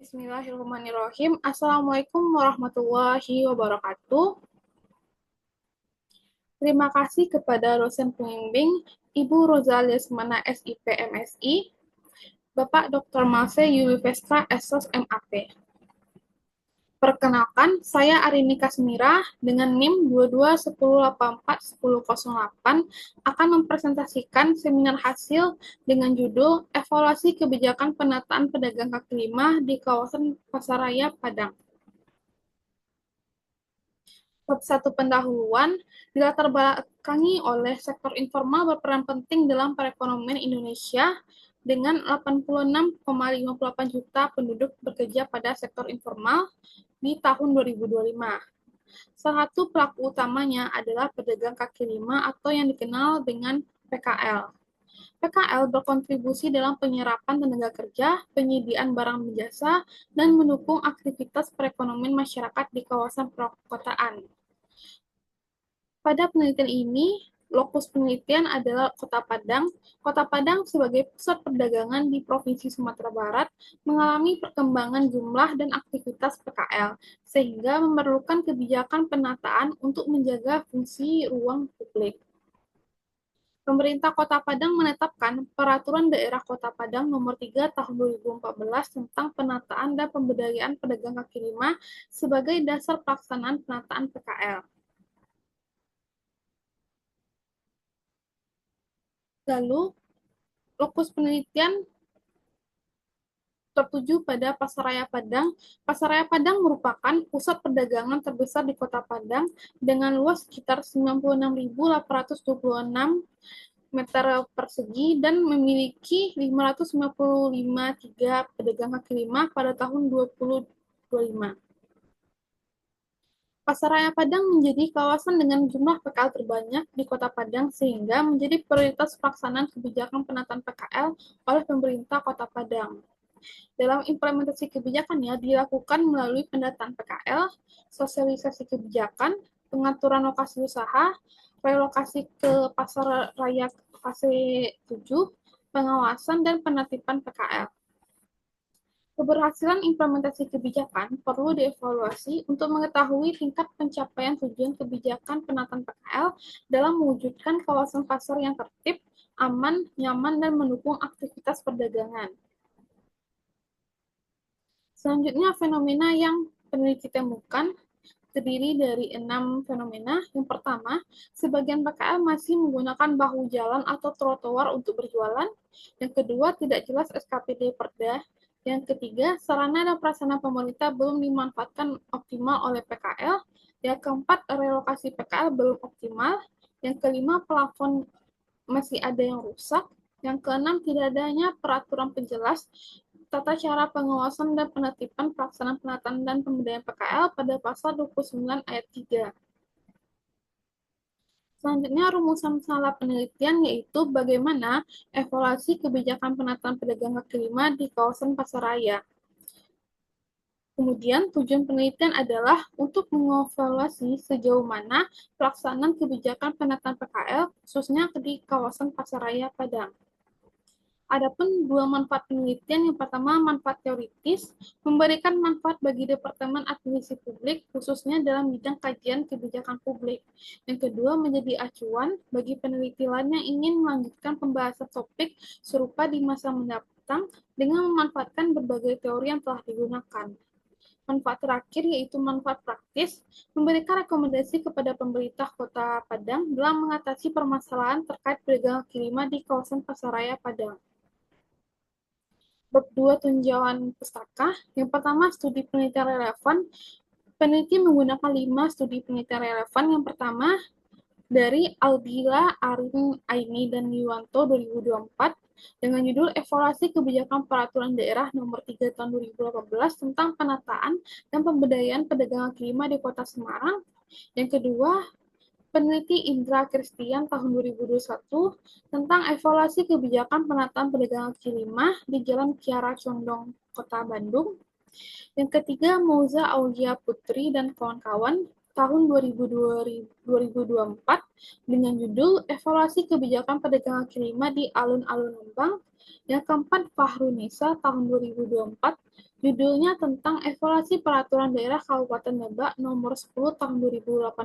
Bismillahirrahmanirrahim. Assalamualaikum warahmatullahi wabarakatuh. Terima kasih kepada dosen pembimbing Ibu Rozalia Lesmana SIP MSI, Bapak Dr. Malse Yulivestra SOS MAP. Perkenalkan, saya Arini Kasmira dengan NIM 2210841008 akan mempresentasikan seminar hasil dengan judul Evaluasi Kebijakan Penataan Pedagang kaki lima di Kawasan Pasaraya Padang. Satu pendahuluan, dilatar belakangi oleh sektor informal berperan penting dalam perekonomian Indonesia dengan 86,58 juta penduduk bekerja pada sektor informal di tahun 2025. Salah satu pelaku utamanya adalah pedagang kaki lima atau yang dikenal dengan PKL. PKL berkontribusi dalam penyerapan tenaga kerja, penyediaan barang dan jasa, dan mendukung aktivitas perekonomian masyarakat di kawasan perkotaan. Pada penelitian ini, lokus penelitian adalah Kota Padang. Kota Padang sebagai pusat perdagangan di Provinsi Sumatera Barat mengalami perkembangan jumlah dan aktivitas PKL, sehingga memerlukan kebijakan penataan untuk menjaga fungsi ruang publik. Pemerintah Kota Padang menetapkan Peraturan Daerah Kota Padang Nomor 3 Tahun 2014 tentang penataan dan pemberdayaan pedagang kaki lima sebagai dasar pelaksanaan penataan PKL. Lalu, lokus penelitian tertuju pada Pasaraya Padang. Pasaraya Padang merupakan pusat perdagangan terbesar di Kota Padang dengan luas sekitar 96.826 meter persegi dan memiliki 553 pedagang kaki lima pada tahun 2025. Pasaraya Padang menjadi kawasan dengan jumlah PKL terbanyak di Kota Padang sehingga menjadi prioritas pelaksanaan kebijakan penataan PKL oleh pemerintah Kota Padang. Dalam implementasi kebijakannya dilakukan melalui pendataan PKL, sosialisasi kebijakan, pengaturan lokasi usaha, relokasi ke pasar raya fase 7, pengawasan, dan penertiban PKL. Keberhasilan implementasi kebijakan perlu dievaluasi untuk mengetahui tingkat pencapaian tujuan kebijakan penataan PKL dalam mewujudkan kawasan pasar yang tertib, aman, nyaman, dan mendukung aktivitas perdagangan. Selanjutnya, fenomena yang peneliti temukan terdiri dari 6 fenomena. Yang pertama, sebagian PKL masih menggunakan bahu jalan atau trotoar untuk berjualan. Yang kedua, tidak jelas SKPD Perda. Yang ketiga, sarana dan prasarana pemerintah belum dimanfaatkan optimal oleh PKL. Yang keempat, relokasi PKL belum optimal. Yang kelima, plafon masih ada yang rusak. Yang keenam, tidak adanya peraturan penjelas tata cara pengawasan dan penertiban pelaksanaan penataan dan pemberdayaan PKL pada pasal 29 ayat 3. Selanjutnya, rumusan salah penelitian yaitu bagaimana evaluasi kebijakan penataan pedagang kaki lima di kawasan pasaraya. Kemudian, tujuan penelitian adalah untuk mengevaluasi sejauh mana pelaksanaan kebijakan penataan PKL, khususnya di kawasan pasaraya Padang. Adapun dua manfaat penelitian, yang pertama manfaat teoritis, memberikan manfaat bagi Departemen Administrasi Publik, khususnya dalam bidang kajian kebijakan publik. Yang kedua, menjadi acuan bagi peneliti lain yang ingin melanjutkan pembahasan topik serupa di masa mendatang dengan memanfaatkan berbagai teori yang telah digunakan. Manfaat terakhir yaitu manfaat praktis, memberikan rekomendasi kepada pemerintah Kota Padang dalam mengatasi permasalahan terkait pedagang kaki lima di kawasan Pasaraya Padang. Bab 2 tinjauan pustaka. Yang pertama, studi penelitian relevan. Peneliti menggunakan 5 studi penelitian relevan. Yang pertama, dari Aldila, Arin, Aini, dan Yuwanto 2024 dengan judul Evaluasi Kebijakan Peraturan Daerah Nomor 3 Tahun 2018 tentang penataan dan pemberdayaan pedagang kaki lima di Kota Semarang. Yang kedua, peneliti Indra Kristian tahun 2021 tentang evaluasi kebijakan penataan pedagang kaki lima di Jalan Kiara Condong, Kota Bandung. Yang ketiga, Mouza Aulia Putri dan kawan-kawan tahun 2024 dengan judul Evaluasi Kebijakan Pedagang kaki lima di Alun-Alun Lembang. Yang keempat, Fahrunisa tahun 2024, Judulnya tentang evaluasi peraturan daerah Kabupaten Lebak nomor 10 tahun 2018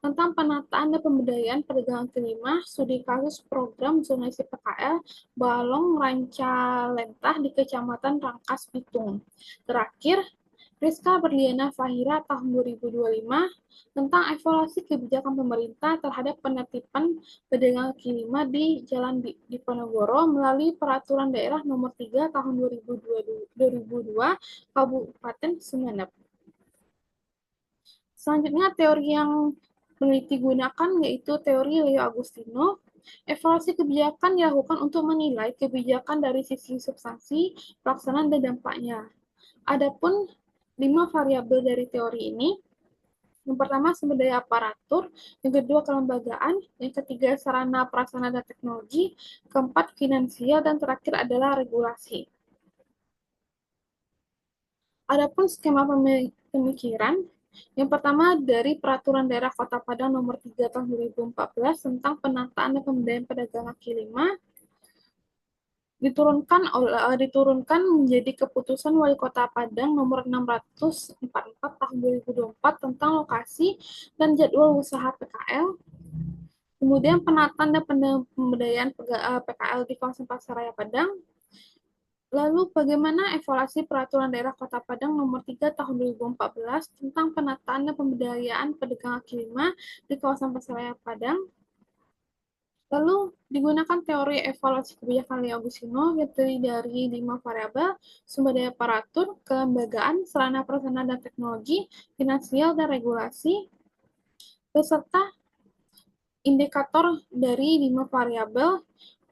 tentang penataan dan pemberdayaan perdagangan kelima studi kasus program zonasi PKL Balong Ranca Lentah di Kecamatan Rangkas Bitung. Terakhir, Rizka Berliana Fahira tahun 2025 tentang evaluasi kebijakan pemerintah terhadap penertiban pedagang kaki lima di Jalan Diponegoro melalui Peraturan Daerah Nomor 3 Tahun 2002 Kabupaten Sumeneb. Selanjutnya, teori yang peneliti gunakan yaitu teori Leo Agustino. Evaluasi kebijakan dilakukan untuk menilai kebijakan dari sisi substansi, pelaksanaan, dan dampaknya. Adapun 5 variabel dari teori ini, yang pertama sumber daya aparatur, yang kedua kelembagaan, yang ketiga sarana prasarana dan teknologi, keempat finansial, dan terakhir adalah regulasi. Adapun skema pemikiran, yang pertama dari Peraturan Daerah Kota Padang Nomor 3 Tahun 2014 tentang penataan dan pemberdayaan pedagang kaki lima diturunkan menjadi Keputusan Wali Kota Padang Nomor 644 Tahun 2024 tentang lokasi dan jadwal usaha PKL. Kemudian penataan dan pemberdayaan PKL di kawasan Pasaraya Padang. Lalu bagaimana evaluasi Peraturan Daerah Kota Padang Nomor 3 Tahun 2014 tentang penataan dan pemberdayaan pedagang kaki lima di kawasan Pasaraya Padang. Lalu digunakan teori evaluasi kebijakan Leo Agustino yang terdiri dari 5 variabel, sumber daya aparatur, kelembagaan, sarana prasarana dan teknologi, finansial, dan regulasi, beserta indikator dari 5 variabel,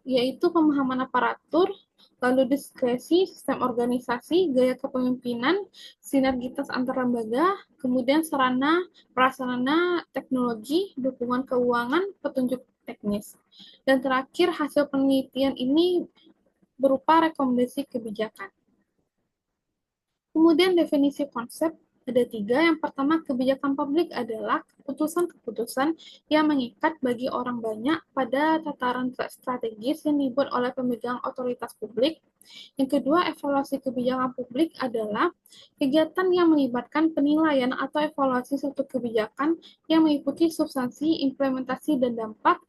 yaitu pemahaman aparatur, lalu diskresi, sistem organisasi, gaya kepemimpinan, sinergitas antar lembaga, kemudian sarana, prasarana, teknologi, dukungan keuangan, petunjuk teknis. Dan terakhir, hasil penelitian ini berupa rekomendasi kebijakan. Kemudian definisi konsep ada 3. Yang pertama, kebijakan publik adalah keputusan-keputusan yang mengikat bagi orang banyak pada tataran strategis yang dibuat oleh pemegang otoritas publik. Yang kedua, evaluasi kebijakan publik adalah kegiatan yang melibatkan penilaian atau evaluasi suatu kebijakan yang meliputi substansi, implementasi, dan dampak.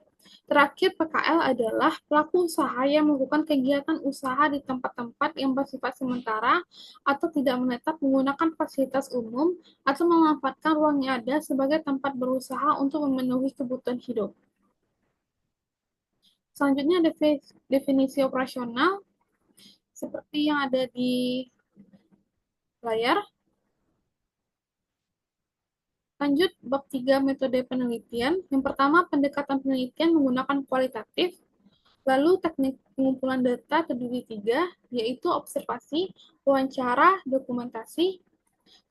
Terakhir, PKL adalah pelaku usaha yang melakukan kegiatan usaha di tempat-tempat yang bersifat sementara atau tidak menetap menggunakan fasilitas umum atau memanfaatkan ruang yang ada sebagai tempat berusaha untuk memenuhi kebutuhan hidup. Selanjutnya, definisi operasional seperti yang ada di layar. Lanjut, bab 3 metode penelitian. Yang pertama, pendekatan penelitian menggunakan kualitatif. Lalu, teknik pengumpulan data terdiri 3, yaitu observasi, wawancara, dokumentasi.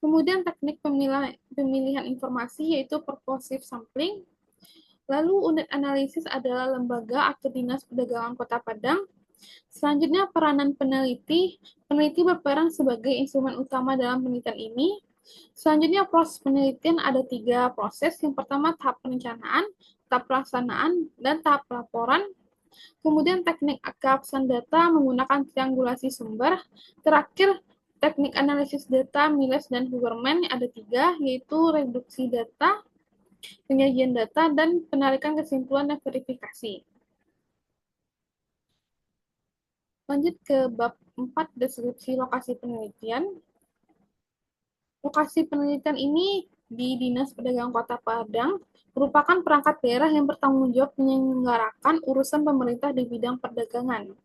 Kemudian teknik pemilihan informasi, yaitu purposive sampling. Lalu, unit analisis adalah lembaga atau dinas perdagangan Kota Padang. Selanjutnya, peranan peneliti. Peneliti berperan sebagai instrumen utama dalam penelitian ini. Selanjutnya, proses penelitian ada 3 proses. Yang pertama, tahap perencanaan, tahap pelaksanaan, dan tahap pelaporan. Kemudian, teknik keabsahan data menggunakan triangulasi sumber. Terakhir, teknik analisis data, Miles dan Huberman ada 3, yaitu reduksi data, penyajian data, dan penarikan kesimpulan dan verifikasi. Lanjut ke bab 4, deskripsi lokasi penelitian. Lokasi penelitian ini di Dinas Perdagangan Kota Padang merupakan perangkat daerah yang bertanggung jawab menyelenggarakan urusan pemerintah di bidang perdagangan.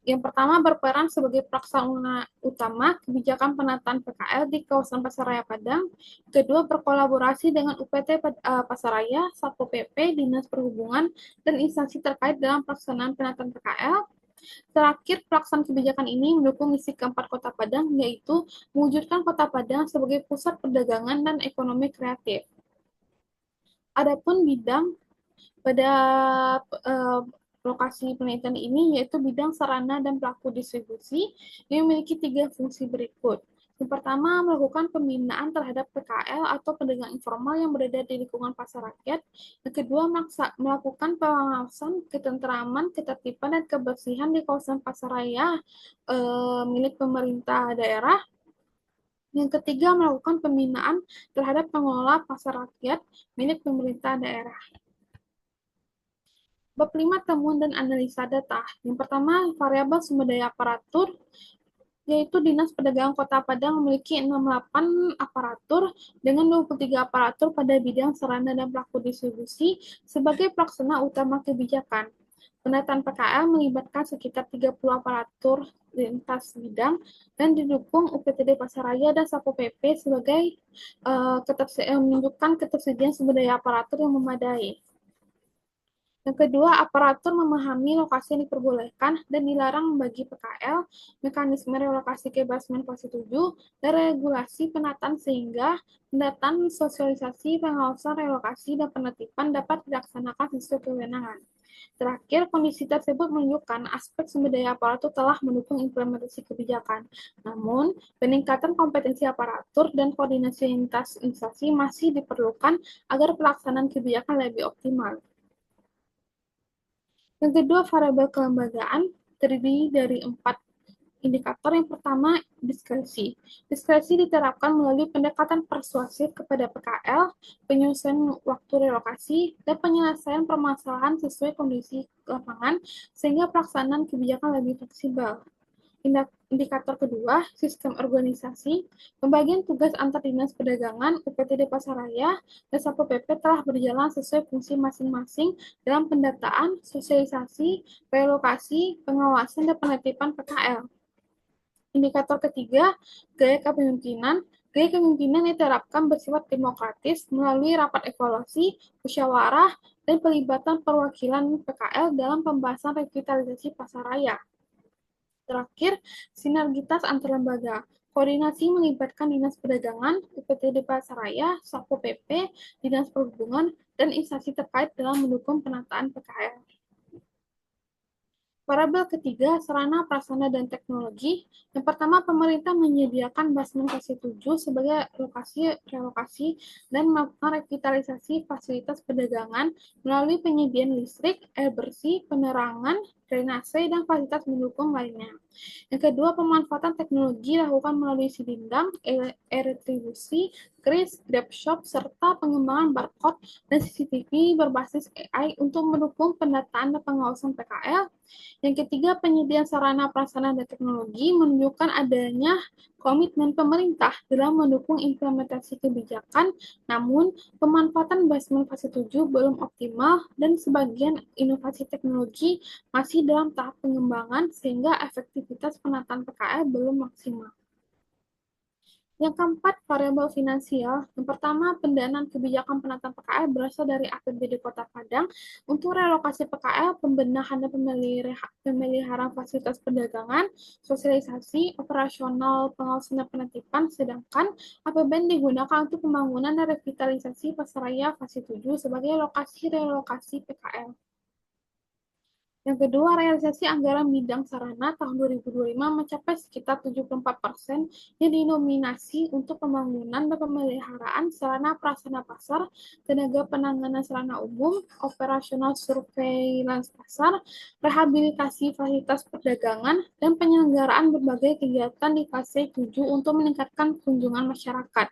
Yang pertama, berperan sebagai pelaksana utama kebijakan penataan PKL di kawasan Pasaraya Padang. Kedua, berkolaborasi dengan UPT Pasaraya, Satpol PP, Dinas Perhubungan, dan instansi terkait dalam pelaksanaan penataan PKL. Terakhir, pelaksanaan kebijakan ini mendukung misi keempat Kota Padang, yaitu mewujudkan Kota Padang sebagai pusat perdagangan dan ekonomi kreatif. Adapun bidang pada lokasi penelitian ini yaitu bidang sarana dan pelaku distribusi yang memiliki 3 fungsi berikut. Yang pertama, melakukan pembinaan terhadap PKL atau pedagang informal yang berada di lingkungan pasar rakyat. Yang kedua, melakukan pengawasan ketentraman, ketertiban, dan kebersihan di kawasan pasar raya milik pemerintah daerah. Yang ketiga, melakukan pembinaan terhadap pengelola pasar rakyat milik pemerintah daerah. Bab 5, temuan dan analisa data. Yang pertama, variabel sumber daya aparatur, yaitu Dinas Perdagangan Kota Padang memiliki 68 aparatur dengan 23 aparatur pada bidang sarana dan pelaku distribusi sebagai pelaksana utama kebijakan. Penataan PKL melibatkan sekitar 30 aparatur lintas bidang dan didukung UPTD Pasaraya dan Satpol PP sebagai menunjukkan ketersediaan sumber daya aparatur yang memadai. Yang kedua, aparatur memahami lokasi yang diperbolehkan dan dilarang membagi PKL, mekanisme relokasi ke basement fase 7, dan regulasi penataan sehingga pendataan, sosialisasi, pengawasan, relokasi, dan penertiban dapat dilaksanakan sesuai kewenangan. Terakhir, kondisi tersebut menunjukkan aspek sumber daya aparatur telah mendukung implementasi kebijakan. Namun, peningkatan kompetensi aparatur dan koordinasi lintas instansi masih diperlukan agar pelaksanaan kebijakan lebih optimal. Yang kedua, variabel kelembagaan terdiri dari 4 indikator. Yang pertama, diskresi. Diskresi diterapkan melalui pendekatan persuasif kepada PKL, penyusunan waktu relokasi, dan penyelesaian permasalahan sesuai kondisi lapangan, sehingga pelaksanaan kebijakan lebih fleksibel. Indikator kedua, sistem organisasi. Pembagian tugas antar dinas perdagangan, UPTD Pasaraya, dan Satpol PP telah berjalan sesuai fungsi masing-masing dalam pendataan, sosialisasi, relokasi, pengawasan, dan penertiban PKL. Indikator ketiga, gaya kepemimpinan. Gaya kepemimpinan diterapkan bersifat demokratis melalui rapat evaluasi, musyawarah, dan pelibatan perwakilan PKL dalam pembahasan revitalisasi pasaraya. Terakhir, sinergitas antar lembaga. Koordinasi melibatkan Dinas Perdagangan, UPTD Pasaraya, Satpol PP, Dinas Perhubungan, dan instansi terkait dalam mendukung penataan PKL. Variabel ketiga, sarana, prasarana, dan teknologi. Yang pertama, pemerintah menyediakan basement fase 7 sebagai relokasi dan melakukan revitalisasi fasilitas perdagangan melalui penyediaan listrik, air bersih, penerangan, drainase, dan fasilitas mendukung lainnya. Yang kedua, pemanfaatan teknologi dilakukan melalui sidindang, e-retribusi, kris, grab shop, serta pengembangan barcode dan CCTV berbasis AI untuk mendukung pendataan dan pengawasan PKL. Yang ketiga, penyediaan sarana prasarana dan teknologi menunjukkan adanya komitmen pemerintah dalam mendukung implementasi kebijakan, namun pemanfaatan basement fase 7 belum optimal dan sebagian inovasi teknologi masih dalam tahap pengembangan sehingga efektivitas penataan PKL belum maksimal. Yang keempat, variabel finansial. Yang pertama, pendanaan kebijakan penataan PKL berasal dari APBD Kota Padang untuk relokasi PKL, pembenahan dan pemeliharaan fasilitas perdagangan, sosialisasi, operasional, pengawasan dan penertiban, sedangkan APBN digunakan untuk pembangunan dan revitalisasi Pasaraya fase 7 sebagai lokasi relokasi PKL. Yang kedua, realisasi anggaran bidang sarana tahun 2025 mencapai sekitar 74% yang dinominasi untuk pembangunan dan pemeliharaan sarana prasarana pasar, tenaga penanganan sarana umum, operasional surveillance pasar, rehabilitasi fasilitas perdagangan, dan penyelenggaraan berbagai kegiatan di fase 7 untuk meningkatkan kunjungan masyarakat.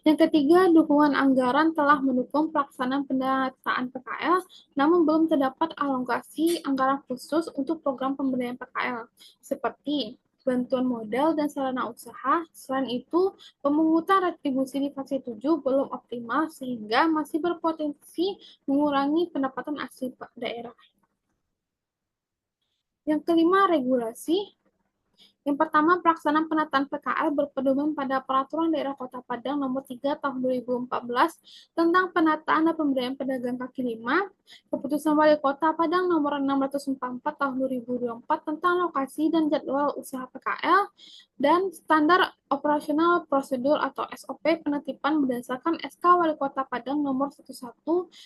Yang ketiga, dukungan anggaran telah mendukung pelaksanaan pendataan PKL, namun belum terdapat alokasi anggaran khusus untuk program pemberdayaan PKL, seperti bantuan modal dan sarana usaha. Selain itu, pemungutan retribusi di fase 7 belum optimal sehingga masih berpotensi mengurangi pendapatan asli daerah. Yang kelima, regulasi. Yang pertama, pelaksanaan penataan PKL berpedoman pada Peraturan Daerah Kota Padang Nomor 3 Tahun 2014 tentang penataan dan pemberdayaan pedagang kaki lima, Keputusan Wali Kota Padang Nomor 644 Tahun 2024 tentang lokasi dan jadwal usaha PKL, dan Standar Operasional Prosedur atau SOP penertiban berdasarkan SK Wali Kota Padang Nomor 11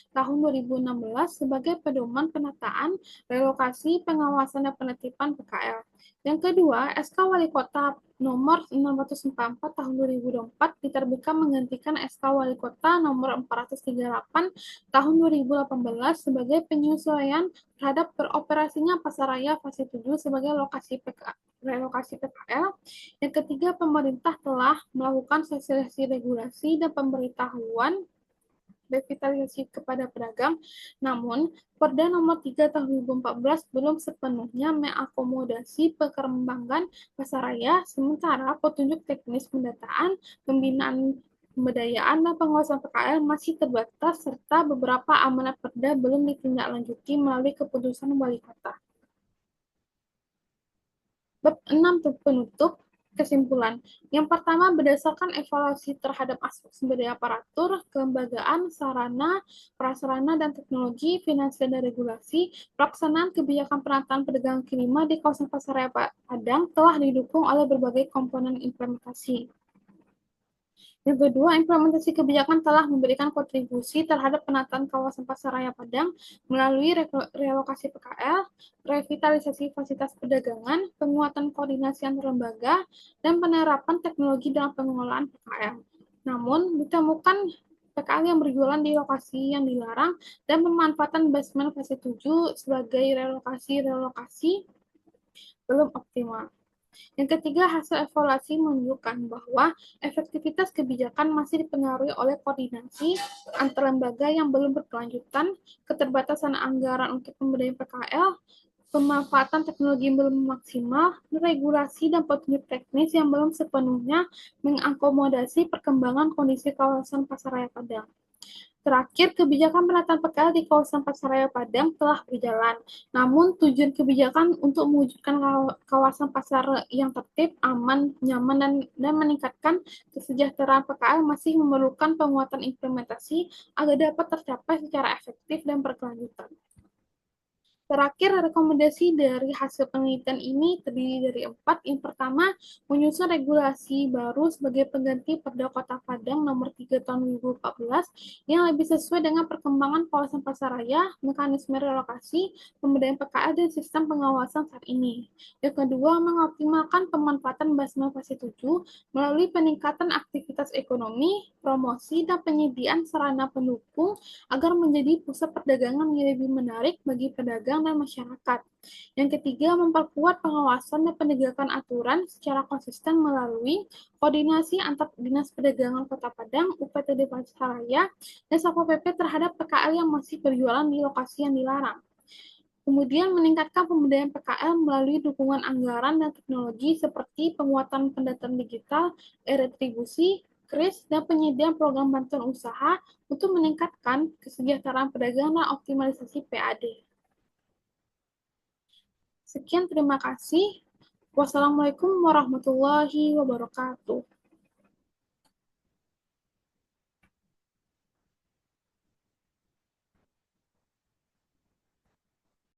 Tahun 2016 sebagai pedoman penataan, relokasi, pengawasan, dan penertiban PKL. Yang kedua, SK Wali Kota Nomor 644 Tahun 2024 diterbitkan menggantikan SK Wali Kota Nomor 438 Tahun 2018 sebagai penyesuaian terhadap beroperasinya Pasaraya Fase 7 sebagai relokasi PKL. Yang ketiga, pemerintah telah melakukan sosialisasi regulasi dan pemberitahuan revitalisasi kepada pedagang, namun Perda Nomor 3 Tahun 2014 belum sepenuhnya mengakomodasi perkembangan pasaraya, sementara petunjuk teknis pendataan, pembinaan pemberdayaan dan penguasaan PKL masih terbatas, serta beberapa amanat Perda belum ditindaklanjuti melalui keputusan Wali Kota. Bab 6 penutup kesimpulan. Yang pertama, berdasarkan evaluasi terhadap aspek sumber daya aparatur, kelembagaan, sarana, prasarana, dan teknologi, finansial, dan regulasi, pelaksanaan kebijakan penataan perdagangan kaki lima di kawasan Pasaraya Padang telah didukung oleh berbagai komponen implementasi. Yang kedua, implementasi kebijakan telah memberikan kontribusi terhadap penataan kawasan Pasaraya Padang melalui relokasi PKL, revitalisasi fasilitas perdagangan, penguatan koordinasi antar lembaga, dan penerapan teknologi dalam pengelolaan PKL. Namun, ditemukan PKL yang berjualan di lokasi yang dilarang dan pemanfaatan basement fase 7 sebagai relokasi belum optimal. Yang ketiga, hasil evaluasi menunjukkan bahwa efektivitas kebijakan masih dipengaruhi oleh koordinasi antar lembaga yang belum berkelanjutan, keterbatasan anggaran untuk pemberdayaan PKL, pemanfaatan teknologi yang belum maksimal, regulasi dan petunjuk teknis yang belum sepenuhnya mengakomodasi perkembangan kondisi kawasan Pasaraya Padang. Terakhir, kebijakan penataan PKL di kawasan Pasaraya Padang telah berjalan. Namun, tujuan kebijakan untuk mewujudkan kawasan pasar yang tertib, aman, nyaman, dan meningkatkan kesejahteraan PKL masih memerlukan penguatan implementasi agar dapat tercapai secara efektif dan berkelanjutan. Terakhir, rekomendasi dari hasil penelitian ini terdiri dari 4. Yang pertama, menyusun regulasi baru sebagai pengganti Perda Kota Padang Nomor 3 Tahun 2014 yang lebih sesuai dengan perkembangan kawasan pasaraya, mekanisme relokasi, pemberdayaan PKL, dan sistem pengawasan saat ini. Yang kedua, mengoptimalkan pemanfaatan basement fase 7 melalui peningkatan aktivitas ekonomi, promosi, dan penyediaan sarana pendukung agar menjadi pusat perdagangan yang lebih menarik bagi pedagang dan masyarakat. Yang ketiga, memperkuat pengawasan dan penegakan aturan secara konsisten melalui koordinasi antar Dinas Perdagangan Kota Padang, UPTD Pasaraya, dan Satpol PP terhadap PKL yang masih berjualan di lokasi yang dilarang. Kemudian meningkatkan pemberdayaan PKL melalui dukungan anggaran dan teknologi seperti penguatan pendataan digital, retribusi, KRIS, dan penyediaan program bantuan usaha untuk meningkatkan kesejahteraan pedagang dan optimalisasi PAD. Sekian, terima kasih. Wassalamualaikum warahmatullahi wabarakatuh.